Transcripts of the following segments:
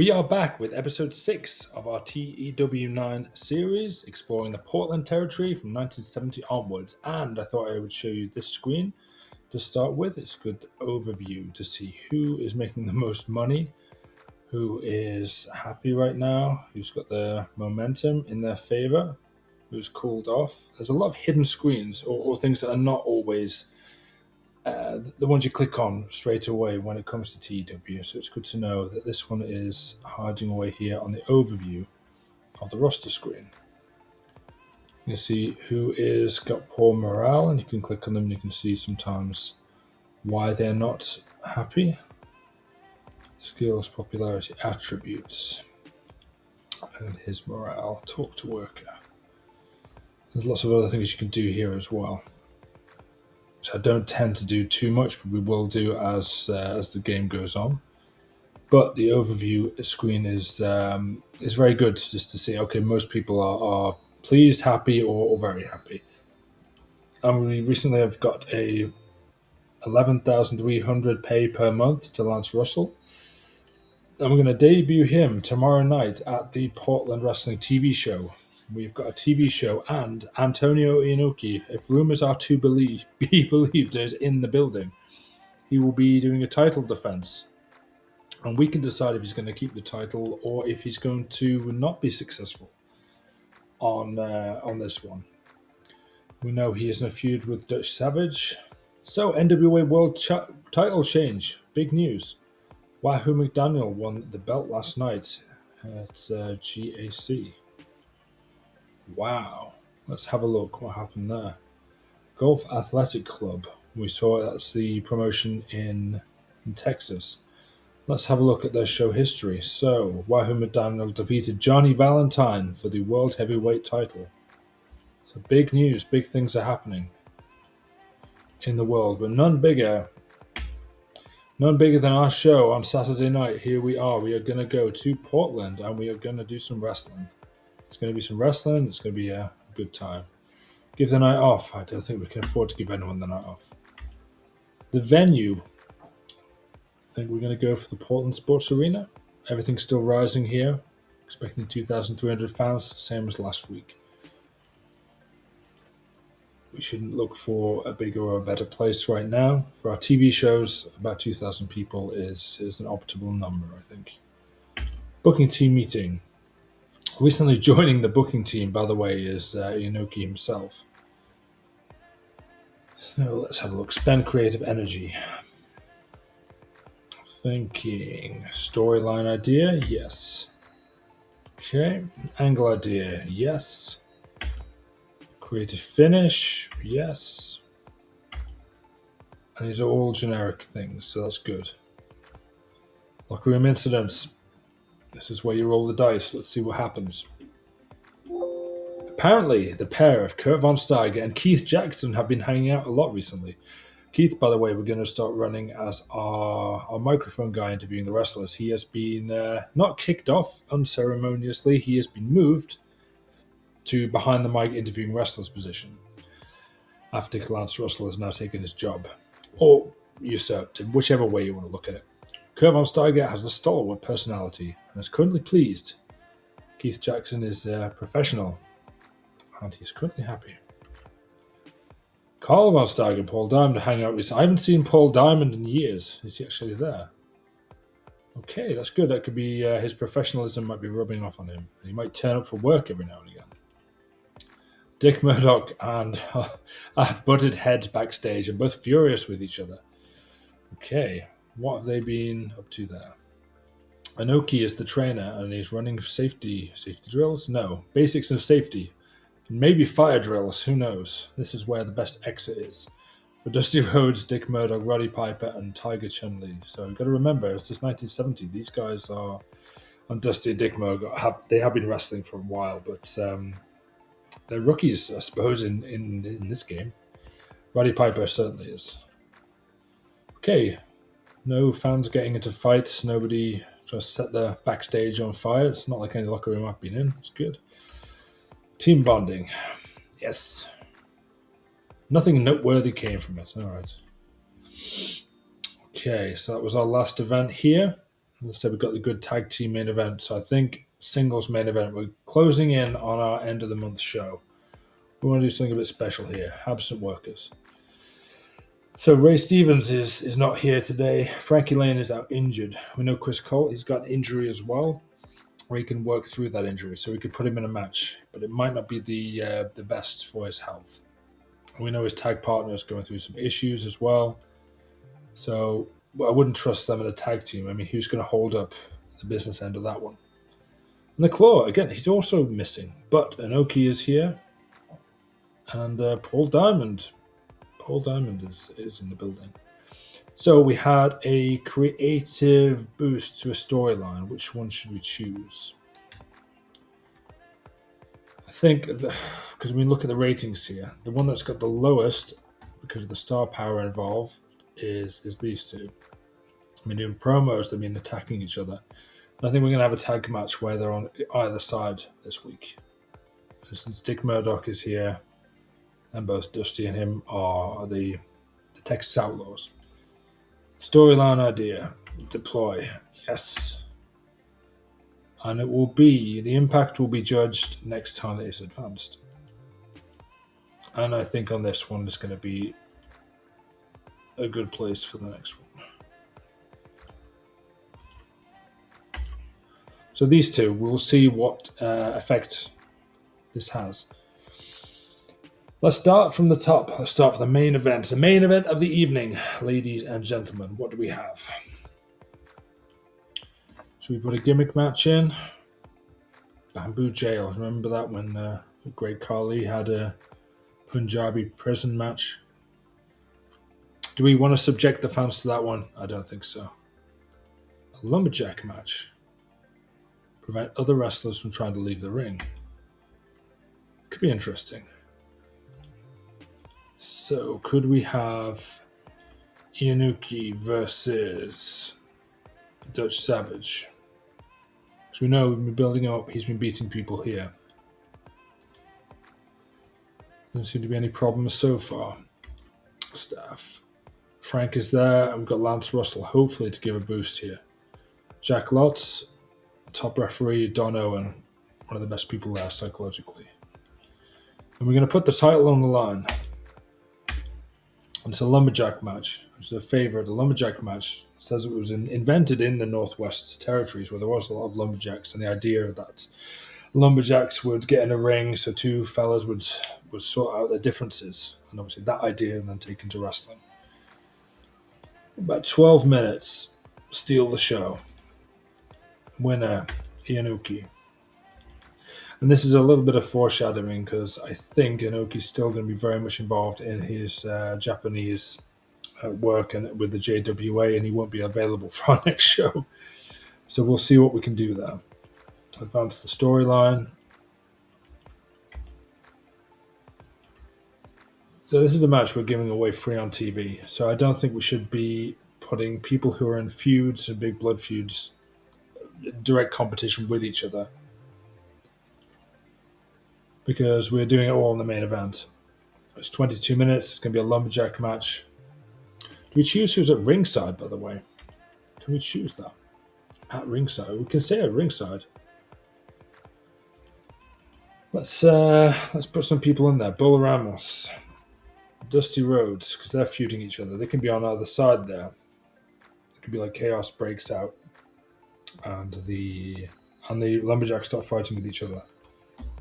We are back with episode 6 of our TEW9 series, exploring the Portland territory from 1970 onwards. And I thought I would show you this screen to start with. It's a good overview to see who is making the most money, who is happy right now, who's got the momentum in their favor, who's cooled off. There's a lot of hidden screens or things that are not always the ones you click on straight away when it comes to TEW. So it's good to know that this one is hiding away here on the overview of the roster screen. You can see who is got poor morale, and you can click on them and you can see sometimes why they're not happy. Skills, popularity, attributes, and his morale. Talk to worker. There's lots of other things you can do here as well. So I don't tend to do too much, but we will do as the game goes on. But the overview screen is very good just to see. Okay, most people are pleased, happy, or very happy. And we recently have got a 11,300 pay per month to Lance Russell, and we're going to debut him tomorrow night at the Portland Wrestling TV show. We've got a TV show and Antonio Inoki, if rumors are to be believed, is in the building. He will be doing a title defense. And we can decide if he's going to keep the title or if he's going to not be successful on this one. We know he is in a feud with Dutch Savage. So, NWA World title change. Big news. Wahoo McDaniel won the belt last night at GAC. Wow. Let's have a look what happened there. Golf Athletic Club. We saw that's the promotion in Texas. Let's have a look at their show history. So, Wahoo McDaniel defeated Johnny Valentine for the World Heavyweight title. So, big news, big things are happening in the world, but none bigger than our show on Saturday night. Here we are. We are going to go to Portland and we are going to do some wrestling. It's going to be some wrestling. It's going to be a good time. Give the night off. I don't think we can afford to give anyone the night off. The venue. I think we're going to go for the Portland Sports Arena. Everything's still rising here. Expecting 2,300 fans, same as last week. We shouldn't look for a bigger or a better place right now. For our TV shows, about 2,000 people is an optimal number, I think. Booking team meeting. Recently joining the booking team, by the way, is Inoki himself. So let's have a look. Spend creative energy. Thinking. Storyline idea? Yes. Okay. Angle idea? Yes. Creative finish? Yes. And these are all generic things, so that's good. Locker room incidents. This is where you roll the dice. Let's see what happens. Apparently, the pair of Kurt Von Steiger and Keith Jackson have been hanging out a lot recently. Keith, by the way, we're going to start running as our microphone guy interviewing the wrestlers. He has been not kicked off unceremoniously. He has been moved to behind the mic interviewing wrestlers position after Lance Russell has now taken his job. Or usurped him, whichever way you want to look at it. Kurt Von Steiger has a stalwart personality and is currently pleased. Keith Jackson is professional and he's currently happy. Carl Von Steiger and Paul Diamond are hanging out recently. I haven't seen Paul Diamond in years. Is he actually there? Okay, that's good. That could be his professionalism might be rubbing off on him. He might turn up for work every now and again. Dick Murdoch and butted heads backstage and both furious with each other. Okay, what have they been up to there? Inoki is the trainer and he's running safety drills? No, basics of safety. Maybe fire drills, who knows? This is where the best exit is. For Dusty Rhodes, Dick Murdoch, Roddy Piper, and Tiger Chun-Li. So you've got to remember, it's just 1970. These guys are, and Dusty and Dick Murdoch, they have been wrestling for a while, but they're rookies, I suppose, in this game. Roddy Piper certainly is. Okay, no fans getting into fights, nobody trying to set the backstage on fire. It's not like any locker room I've been in. It's good. Team bonding. Yes. Nothing noteworthy came from it. All right. Okay, so that was our last event here. As I said, we've got the good tag team main event. So I think singles main event. We're closing in on our end of the month show. We want to do something a bit special here. Absent workers. So Ray Stevens is not here today. Frankie Lane is out injured. We know Chris Cole, he's got an injury as well, where he can work through that injury. So we could put him in a match, but it might not be the best for his health. We know his tag partner is going through some issues as well. So I wouldn't trust them in a tag team. I mean, who's going to hold up the business end of that one? And the Claw, again, he's also missing. But Inoki is here. And Paul Diamond. Paul Diamond is in the building. So we had a creative boost to a storyline. Which one should we choose? I think, because we look at the ratings here, the one that's got the lowest, because of the star power involved, is these two. I mean, doing promos, they've been attacking each other. And I think we're going to have a tag match where they're on either side this week. Since Dick Murdoch is here, and both Dusty and him are the Texas Outlaws. Storyline idea, deploy, yes. And it will be, the impact will be judged next time it is advanced. And I think on this one, it's going to be a good place for the next one. So these two, we'll see what effect this has. Let's start from the top. Let's start with the main event. The main event of the evening, ladies and gentlemen. What do we have? Should we put a gimmick match in? Bamboo Jail. Remember that when the great Khali had a Punjabi prison match? Do we want to subject the fans to that one? I don't think so. A lumberjack match. Prevent other wrestlers from trying to leave the ring. Could be interesting. So, could we have Inoki versus Dutch Savage? Because we know we've been building him up, he's been beating people here. Doesn't seem to be any problems so far. Staff. Frank is there, and we've got Lance Russell, hopefully to give a boost here. Jack Lotz, top referee, Don Owen, one of the best people there psychologically. And we're going to put the title on the line. It's a lumberjack match. It's a favorite. A lumberjack match says it was invented in the Northwest Territories where there was a lot of lumberjacks, and the idea that lumberjacks would get in a ring so two fellas would sort out their differences, and obviously that idea then taken to wrestling. About 12 minutes, steal the show. Winner, Inoki. And this is a little bit of foreshadowing because I think Inoki's still going to be very much involved in his Japanese work and with the JWA, and he won't be available for our next show. So we'll see what we can do there. Advance the storyline. So this is a match we're giving away free on TV. So I don't think we should be putting people who are in feuds and big blood feuds direct competition with each other, because we're doing it all in the main event. It's 22 minutes. It's going to be a lumberjack match. Do we choose who's at ringside, by the way? Can we choose that? At ringside. We can say at ringside. Let's put some people in there. Bull Ramos, Dusty Rhodes, because they're feuding each other. They can be on either side there. It could be like chaos breaks out, and the lumberjacks start fighting with each other.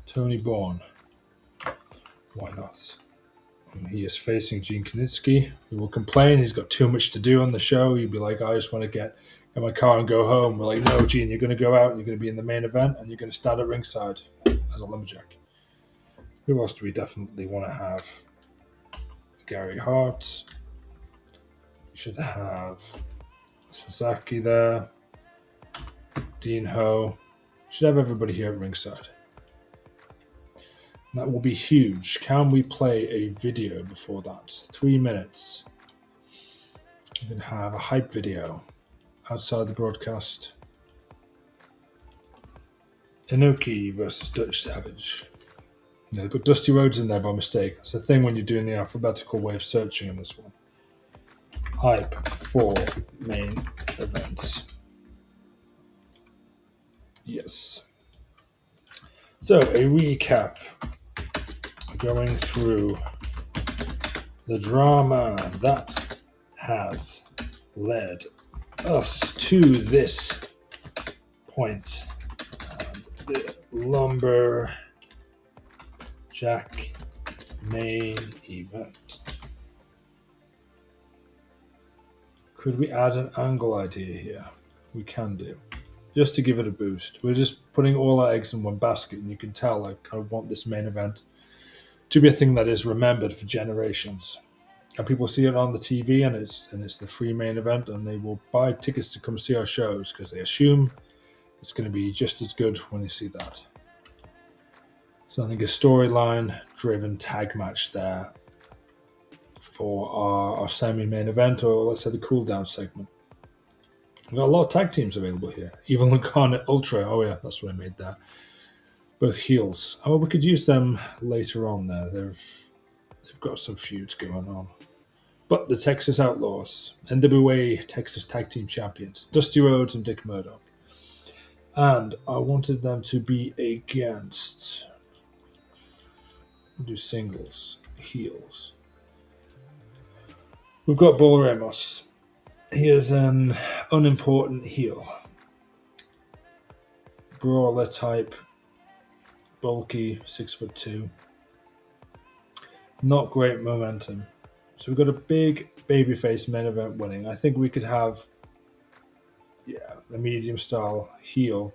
Tony Bourne. Why not? And he is facing Gene Knitsky, who will complain he's got too much to do on the show. He'd be like, I just want to get in my car and go home. We're like, no, Gene, you're going to go out and you're going to be in the main event and you're going to stand at ringside as a lumberjack. Who else do we definitely want to have? Gary Hart. We should have Sasaki there. Dean Ho. Should have everybody here at ringside. That will be huge. Can we play a video before that? 3 minutes. You can have a hype video outside the broadcast. Inoki versus Dutch Savage. Yeah, they put Dusty Rhodes in there by mistake. That's the thing when you're doing the alphabetical way of searching in this one. Hype for main event. Yes. So, a recap going through the drama that has led us to this point. The Lumberjack main event. Could we add an angle idea here? We can do. Just to give it a boost. We're just putting all our eggs in one basket, and you can tell I kind of want this main event to be a thing that is remembered for generations. And people see it on the TV, and it's the free main event, and they will buy tickets to come see our shows because they assume it's going to be just as good when they see that. So I think a storyline-driven tag match there for our semi-main event, or let's say the cool-down segment. We've got a lot of tag teams available here. Evil Incarnate Ultra. Oh yeah, that's what I made there. Both heels. Oh, we could use them later on there. They've got some feuds going on. But the Texas Outlaws, NWA Texas Tag Team Champions, Dusty Rhodes and Dick Murdoch. And I wanted them to be against... We'll do singles, heels. We've got Bull Ramos. He is an unimportant heel. Brawler type, bulky, 6'2". Not great momentum. So we've got a big babyface main event winning. I think we could have, a medium style heel.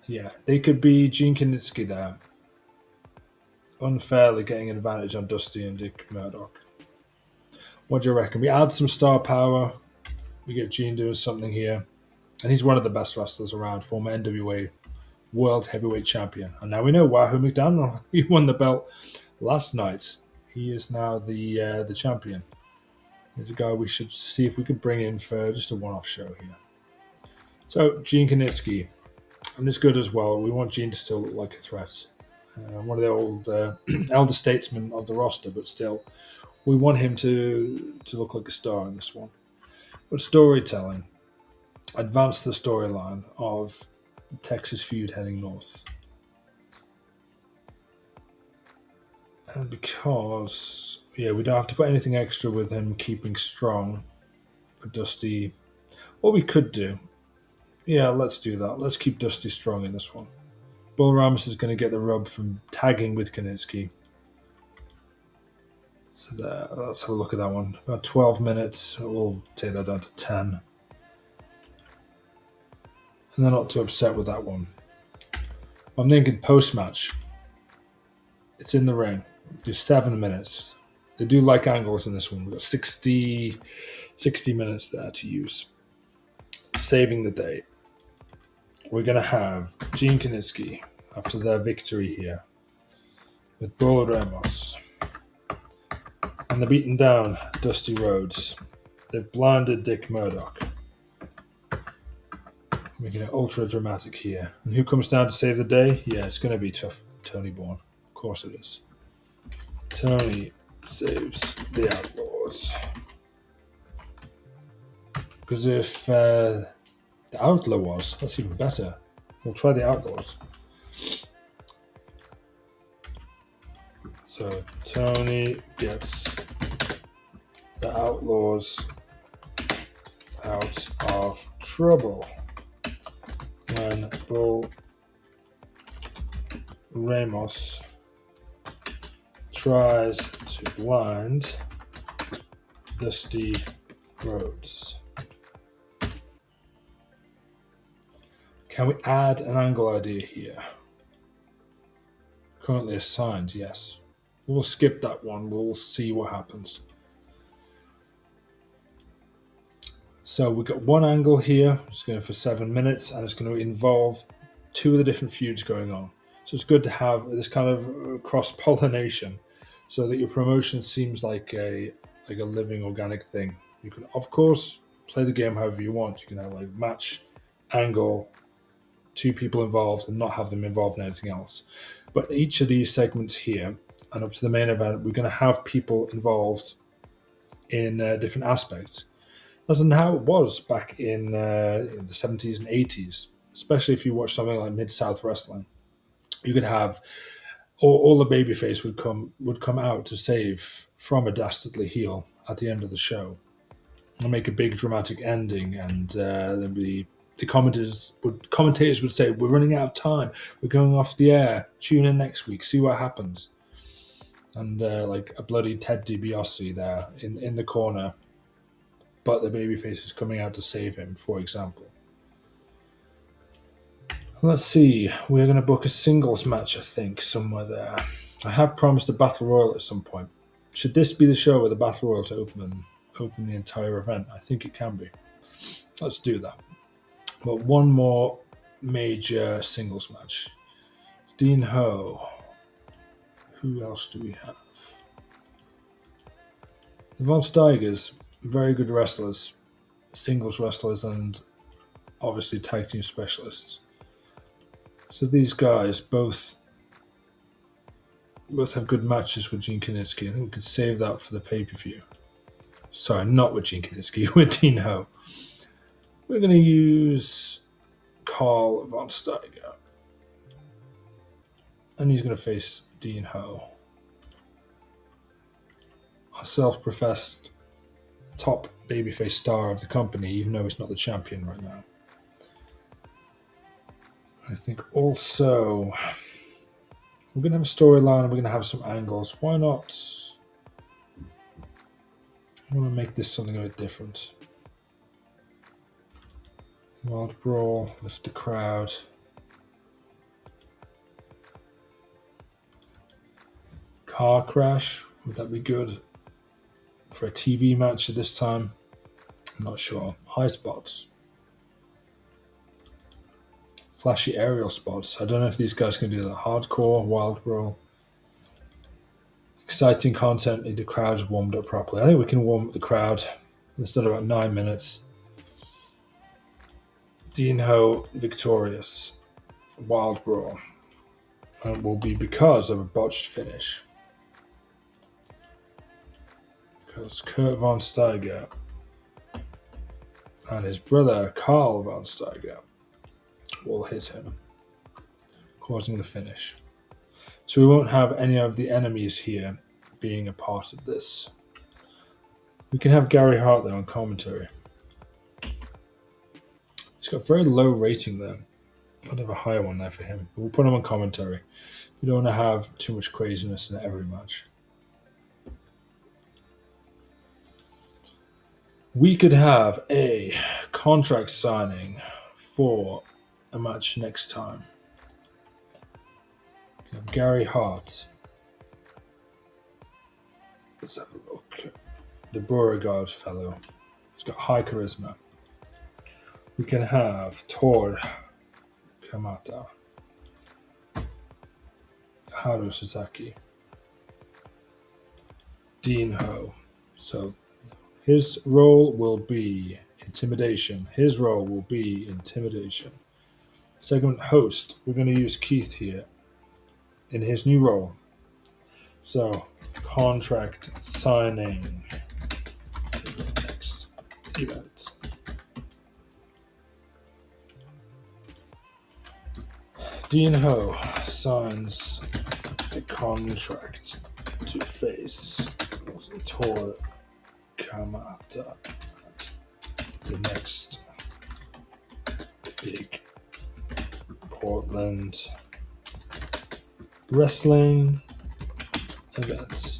Yeah, they could be Gene Kinitsky there. Unfairly getting an advantage on Dusty and Dick Murdoch. What do you reckon? We add some star power. We get Gene doing something here. And he's one of the best wrestlers around, former NWA World Heavyweight Champion. And now we know Wahoo McDaniel. He won the belt last night. He is now the champion. He's a guy we should see if we could bring in for just a one-off show here. So, Gene Kinitsky. And it's good as well. We want Gene to still look like a threat. One of the old elder statesmen of the roster, but still, we want him to look like a star in this one. But storytelling. Advance the storyline of Texas feud heading north. And because, we don't have to put anything extra with him keeping strong for Dusty. What we could do, let's do that. Let's keep Dusty strong in this one. Bull Ramos is going to get the rub from tagging with Kinitsky. So let's have a look at that one. About 12 minutes. We'll take that down to 10. And they're not too upset with that one. I'm thinking post-match. It's in the ring. Do 7 minutes. They do like angles in this one. We've got 60 minutes there to use. Saving the day. We're going to have Gene Kinitsky after their victory here with Bull Ramos. And they're beating down Dusty Rhodes. They've blinded Dick Murdoch. Making it ultra dramatic here. And who comes down to save the day? Yeah, it's going to be tough. Tony Bourne. Of course it is. Tony saves the Outlaws. Because if the Outlaw was, that's even better. We'll try the Outlaws. So Tony gets the Outlaws out of trouble when Bull Ramos tries to blind Dusty Rhodes. Can we add an angle idea here? Currently assigned, yes. We'll skip that one. We'll see what happens. So we've got one angle here. It's going for 7 minutes, and it's going to involve 2 of the different feuds going on. So it's good to have this kind of cross-pollination so that your promotion seems like a living, organic thing. You can, of course, play the game however you want. You can have like match, angle, 2 people involved, and not have them involved in anything else. But each of these segments here, and up to the main event, we're going to have people involved in different aspects. That's not how it was back in the 70s and 80s, especially if you watch something like Mid South Wrestling. You could have all the babyface would come out to save from a dastardly heel at the end of the show and make a big dramatic ending, and then the commentators would say, "We're running out of time. We're going off the air. Tune in next week. See what happens." And like a bloody Ted DiBiase there in the corner, but the babyface is coming out to save him, for example. Let's see. We're going to book a singles match, I think, somewhere there. I have promised a battle royal at some point. Should this be the show with the battle royal to open the entire event? I think it can be. Let's do that. But one more major singles match. Dean Ho. Who else do we have? The Von Steigers, very good wrestlers, singles wrestlers, and obviously tag team specialists. So these guys both have good matches with Gene Kiniski. I think we could save that for the pay-per-view. Sorry, not with Gene Kiniski, with Dean Ho. We're going to use Carl Von Steiger. And he's going to face Dean Ho. A self-professed top babyface star of the company, even though he's not the champion right now. I think also we're going to have a storyline, we're going to have some angles. Why not? I want to make this something a bit different. Wild Brawl, lift the crowd. Car crash, would that be good for a TV match at this time? I'm not sure. High spots. Flashy aerial spots. I don't know if these guys can do that. Hardcore, Wild Brawl. Exciting content, the crowd's warmed up properly. I think we can warm up the crowd. It's done about 9 minutes. Dean Ho victorious. Wild Brawl. And it will be because of a botched finish. Because Kurt Von Steiger and his brother Carl Von Steiger will hit him, causing the finish. So we won't have any of the enemies here being a part of this. We can have Gary Hart there on commentary. He's got a very low rating there. I'd have a higher one there for him. But we'll put him on commentary. We don't want to have too much craziness in every match. We could have a contract signing for a match next time. We have Gary Hart. Let's have a look. The Beauregard fellow. He's got high charisma. We can have Tor Kamata. Haru Sasaki. Dean Ho. So his role will be intimidation. Segment host, we're going to use Keith here in his new role. So, contract signing for the next event. Dean Ho signs a contract to face Tor Kamata at the next big Portland wrestling event.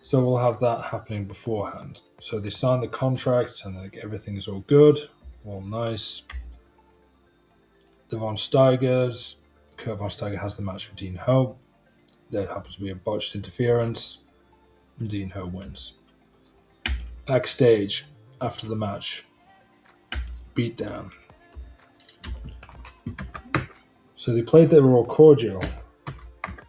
So we'll have that happening beforehand. So they sign the contract and like everything's all good, all nice. The Von Steigers, Kurt Von Steiger has the match for Dean Ho. There happens to be a botched interference. And Dean Ho wins. Backstage, after the match, beatdown. So they played they were all cordial,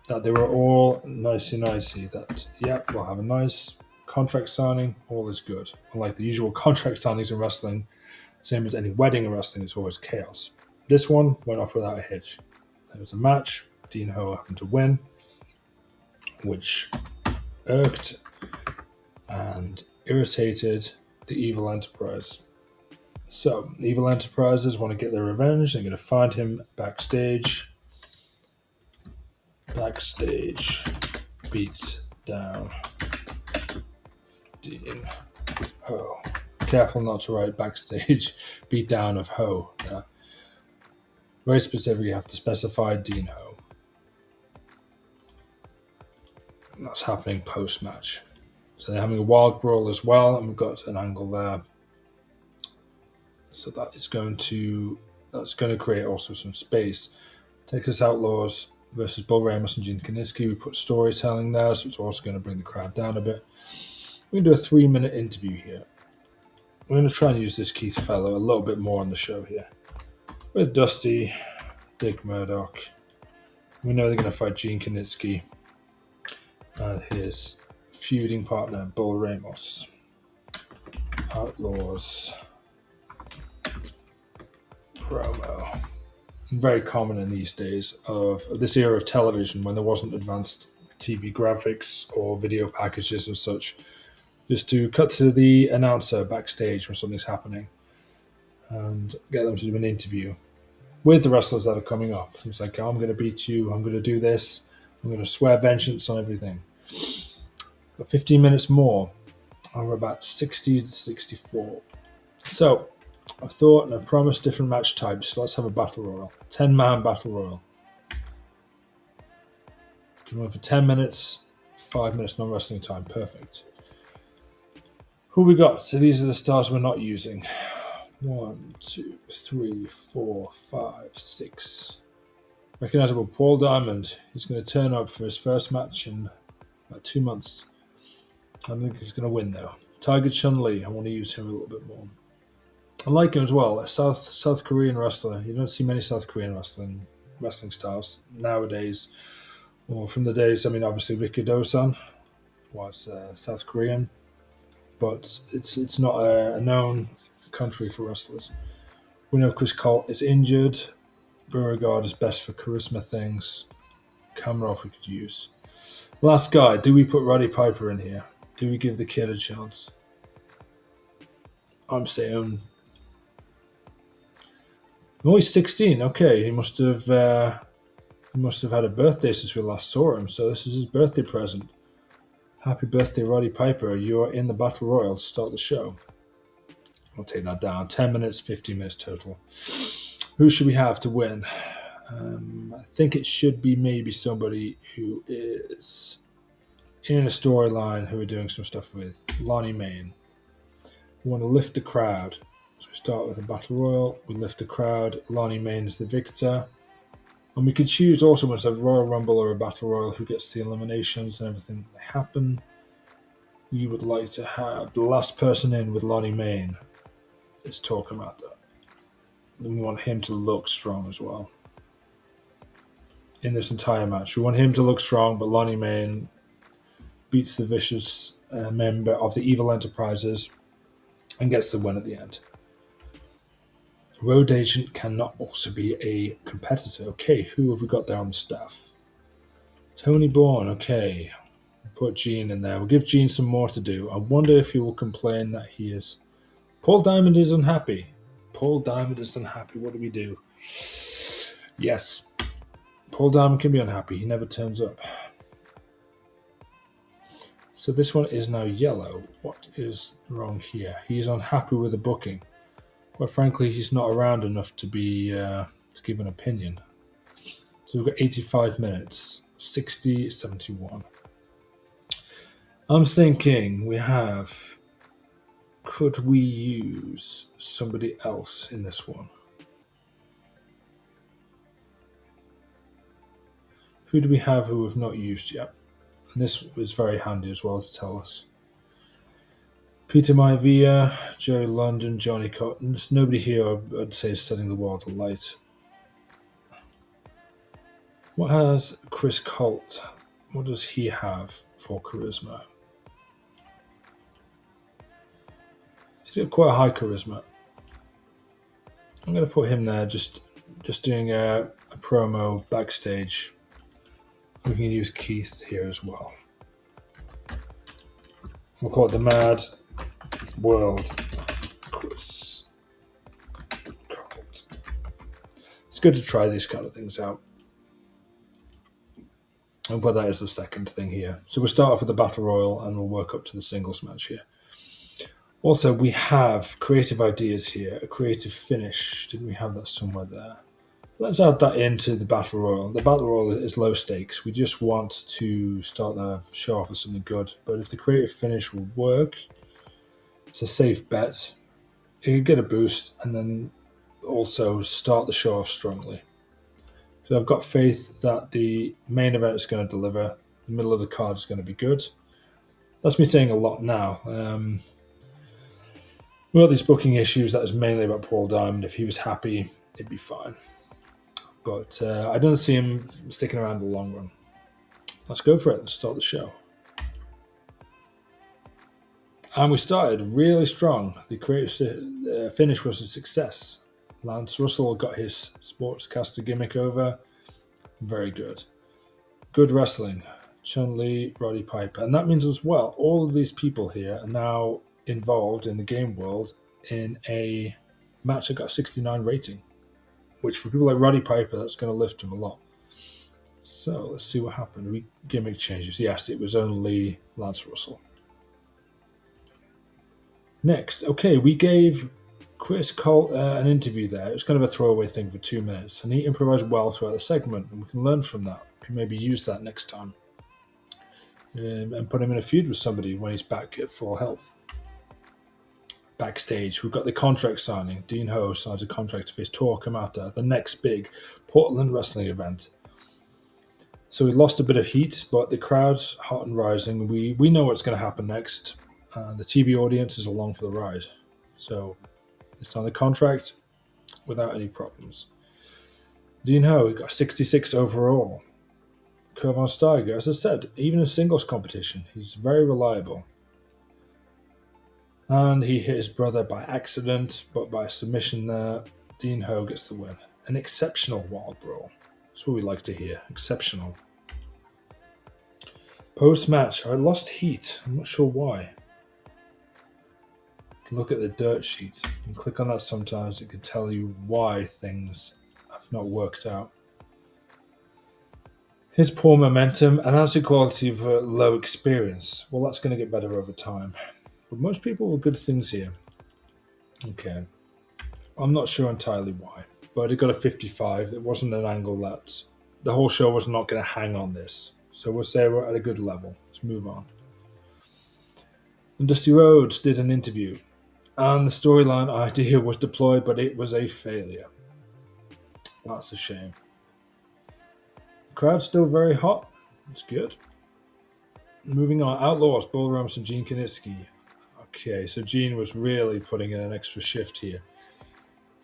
that they were all nicey, that, yep, we'll have a nice contract signing, all is good. Unlike the usual contract signings in wrestling, same as any wedding in wrestling, it's always chaos. This one went off without a hitch. There was a match, Dean Ho happened to win. which irked and irritated the Evil Enterprise. So, the Evil Enterprises want to get their revenge. They're going to find him backstage. Backstage beats down Dean Ho. Careful not to write backstage beat down of Ho. Very specifically, you have to specify Dean Ho. That's happening post-match. So they're having a wild brawl as well, and we've got an angle there. So that's going to create also some space. Texas Outlaws versus Bull Ramos and Gene Kiniski. We put storytelling there, so it's also going to bring the crowd down a bit. We're going to do a 3-minute interview here. We're going to try and use this Keith fellow a little bit more on the show here. With Dusty, Dick Murdoch. We know they're going to fight Gene Kiniski and his feuding partner, Bull Ramos. Outlaws promo. Very common in these days of this era of television when there wasn't advanced TV graphics or video packages and such, just to cut to the announcer backstage when something's happening and get them to do an interview with the wrestlers that are coming up. It's like, oh, I'm going to beat you, I'm going to do this, I'm going to swear vengeance on everything. Got 15 minutes more, and we're about 60 to 64. So, I thought and I promised different match types. So let's have a battle royal. 10-man battle royal. Can run for 10 minutes, 5 minutes non-wrestling time. Perfect. Who we got? So these are the stars we're not using. 1, 2, 3, 4, 5, 6. Recognizable Paul Diamond. He's going to turn up for his first match in about 2 months. I think he's going to win though. Tiger Chun-Li. I want to use him a little bit more. I like him as well. A South Korean wrestler. You don't see many South Korean wrestling stars nowadays. Or from the days, I mean, obviously Ricky Do-san was South Korean, but it's not a known country for wrestlers. We know Chris Colt is injured. Beauregard is best for charisma things. Kamarov we could use. Last guy, do we put Roddy Piper in here? Do we give the kid a chance? I'm saying only 16. Okay, he must have had a birthday since we last saw him. So this is his birthday present. Happy birthday, Roddy Piper! You're in the battle royal to start the show. I'll take that down. 10 minutes, 15 minutes total. Who should we have to win? I think it should be maybe somebody who is in a storyline who we're doing some stuff with. Lonnie Main. We want to lift the crowd. So we start with a battle royal. We lift the crowd. Lonnie Main is the victor. And we could choose also once a Royal Rumble or a Battle Royal who gets the eliminations and everything that happen. We would like to have the last person in with Lonnie Main is talking about that. And we want him to look strong as well. In this entire match. We want him to look strong, but Lonnie Main beats the vicious member of the Evil Enterprises and gets the win at the end. Road Agent cannot also be a competitor. Okay, who have we got there on the staff? Tony Bourne, okay. Put Gene in there. We'll give Gene some more to do. I wonder if he will complain that he is... Paul Diamond is unhappy. Paul Diamond is unhappy. What do we do? Yes. Paul Diamond can be unhappy. He never turns up. So this one is now yellow. What is wrong here? He's unhappy with the booking. Quite frankly, he's not around enough to be to give an opinion. So we've got 85 minutes, 60, 71. I'm thinking we have... Could we use somebody else in this one? Who do we have who we've not used yet? And this was very handy as well to tell us. Peter Maivia, Jerry London, Johnny Cotton. There's nobody here I'd say is setting the world alight. What has Chris Colt? What does he have for charisma? He's got quite a high charisma. I'm going to put him there, just doing a promo backstage. We can use Keith here as well. We'll call it the Mad World of Chris Colt. It's good to try these kind of things out. I'll put that as the second thing here. So we'll start off with the Battle Royal and we'll work up to the singles match here. Also, we have creative ideas here, a creative finish. Didn't we have that somewhere there? Let's add that into the Battle Royal. The Battle Royal is low stakes. We just want to start the show off with something good. But if the creative finish will work, it's a safe bet. You can get a boost and then also start the show off strongly. So I've got faith that the main event is going to deliver. The middle of the card is going to be good. That's me saying a lot now. We've got these booking issues. That is mainly about Paul Diamond. If he was happy, it'd be fine. But I don't see him sticking around in the long run. Let's go for it. Let's start the show. And we started really strong. The creative finish was a success. Lance Russell got his sportscaster gimmick over. Very good. Good wrestling. Chun-Li, Roddy Piper. And that means as well, all of these people here are now involved in the game world in a match that got a 69 rating, which for people like Roddy Piper, that's going to lift him a lot. So let's see what happened. We gimmick changes. Yes, it was only Lance Russell. Next, okay, we gave Chris Colt an interview there. It was kind of a throwaway thing for 2 minutes, and he improvised well throughout the segment, and we can learn from that. We can maybe use that next time and put him in a feud with somebody when he's back at full health. Backstage, we've got the contract signing. Dean Ho signs a contract to face Tor Kamata, the next big Portland wrestling event. So we lost a bit of heat, but the crowd's hot and rising. We know what's going to happen next. The TV audience is along for the ride. So they signed the contract without any problems. Dean Ho got 66 overall. Kurt Von Steiger, as I said, even in singles competition, he's very reliable. And he hit his brother by accident, but by submission there, Dean Ho gets the win. An exceptional wild brawl. That's what we like to hear. Exceptional. Post-match, I lost heat. I'm not sure why. You can look at the dirt sheet and click on that sometimes. It can tell you why things have not worked out. His poor momentum and as the quality of low experience. Well, that's going to get better over time. But most people were good things here. Okay. I'm not sure entirely why, but it got a 55. It wasn't an angle that the whole show was not going to hang on this. So we'll say we're at a good level. Let's move on. And Dusty Rhodes did an interview, and the storyline idea was deployed, but it was a failure. That's a shame. The crowd's still very hot. It's good. Moving on. Outlaws, Bull Rams and Gene Kinitsky. Okay, so Gene was really putting in an extra shift here.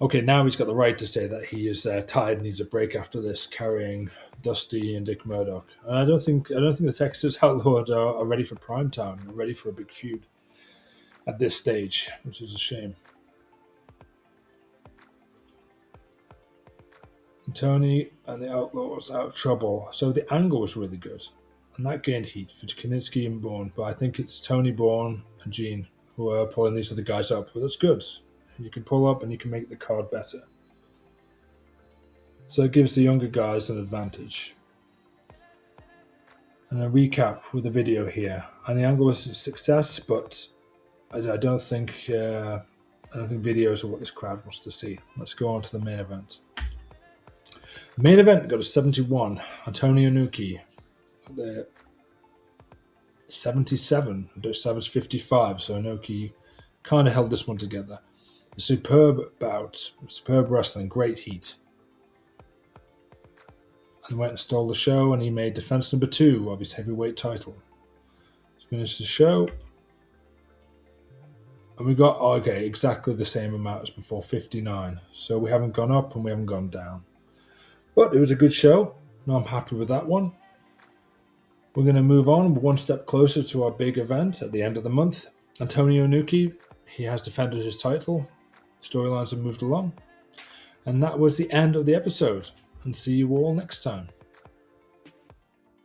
Okay, now he's got the right to say that he is tired and needs a break after this, carrying Dusty and Dick Murdoch. And I don't think the Texas Outlaws are ready for prime time. They're ready for a big feud at this stage, which is a shame. And Tony and the Outlaws out of trouble. So the angle was really good, and that gained heat for Kinitsky and Bourne. But I think it's Tony, Bourne, and Gene who are pulling these other guys up. But that's good. You can pull up and you can make the card better. So it gives the younger guys an advantage. And a recap with the video here. And the angle was a success, but I don't think videos are what this crowd wants to see. Let's go on to the main event. The main event got a 71. Antonio Inoki. The 77. Savage 55. So Inoki kind of held this one together. A superb bout, superb wrestling, great heat. And went and stole the show, and he made defense number 2 of his heavyweight title. Let's finish the show. And we got, exactly the same amount as before, 59. So we haven't gone up and we haven't gone down. But it was a good show. No, I'm happy with that one. We're going to move on one step closer to our big event at the end of the month. Antonio Inoki, he has defended his title. Storylines have moved along. And that was the end of the episode. And see you all next time.